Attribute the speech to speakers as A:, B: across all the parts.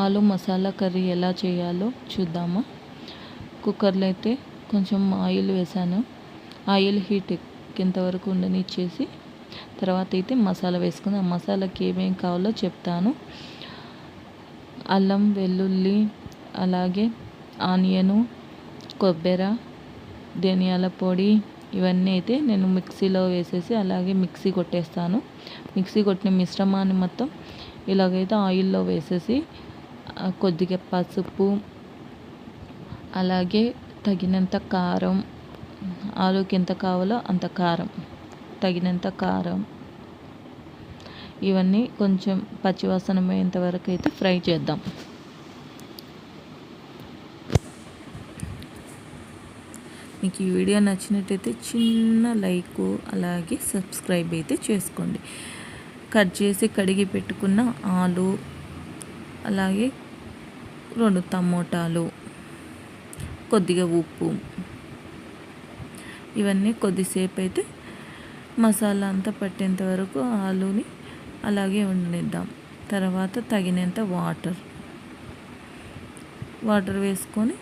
A: ఆలు మసాలా కర్రీ ఎలా చేయాలో చూద్దామా. కుక్కర్లో అయితే కొంచెం ఆయిల్ వేసాను. ఆయిల్ హీట్ ఎక్కేంత వరకు ఉండనిచ్చేసి తర్వాత అయితే మసాలా వేసుకుని, ఆ మసాలాకి ఏమేమి కావాలో చెప్తాను. అల్లం, వెల్లుల్లి, అలాగే ఆనియను, కొబ్బరి, ధనియాల పొడి, ఇవన్నీ అయితే నేను మిక్సీలో వేసేసి అలాగే మిక్సీ కొట్టేస్తాను. మిక్సీ కొట్టిన మిశ్రమాన్ని మొత్తం ఇలాగైతే ఆయిల్లో వేసేసి కొద్దిగా పసుపు, అలాగే తగినంత కారం, ఆలుకి ఎంత కావాలో అంత కారం, తగినంత కారం, ఇవన్నీ కొంచెం పచ్చివాసన పోయేంత వరకు అయితే ఫ్రై చేద్దాం. మీకు ఈ వీడియో నచ్చినట్టయితే చిన్న లైక్ అలాగే సబ్స్క్రైబ్ అయితే చేసుకోండి. కట్ చేసి కడిగి పెట్టుకున్న ఆలు, అలాగే 2 టమోటాలు, కొద్దిగా ఉప్పు, ఇవన్నీ కొద్దిసేపు అయితే మసాలా అంతా పట్టేంత వరకు ఆలుని అలాగే ఉండనిద్దాం. తర్వాత తగినంత వాటర్ వేసుకొని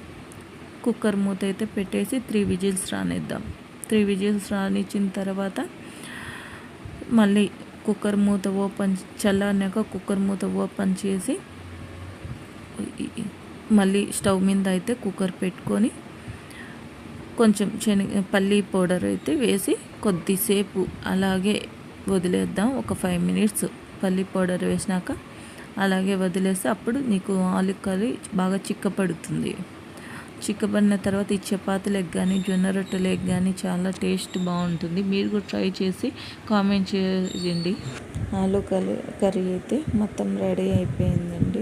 A: కుక్కర్ మూత అయితే పెట్టేసి 3 విజిల్స్ రానిద్దాం. 3 విజిల్స్ రానిచ్చిన తర్వాత మళ్ళీ కుక్కర్ మూత చల్లారినాక కుక్కర్ మూత ఓపెన్ చేసి మళ్ళీ స్టవ్ మీద అయితే కుక్కర్ పెట్టుకొని కొంచెం పల్లీ పౌడర్ అయితే వేసి కొద్దిసేపు అలాగే వదిలేద్దాం. ఒక 5 మినిట్స్ పల్లీ పౌడర్ వేసినాక అలాగే వదిలేస్తే అప్పుడు నీకు ఆలు కర్రీ బాగా చిక్కపడుతుంది. చిక్కబడిన తర్వాత ఈ చపాతీలకు కానీ జొన్న రొట్టెలకు కానీ చాలా టేస్ట్ బాగుంటుంది. మీరు కూడా ట్రై చేసి కామెంట్ చేయండి. ఆలు కర్రీ అయితే మొత్తం రెడీ అయిపోయిందండి.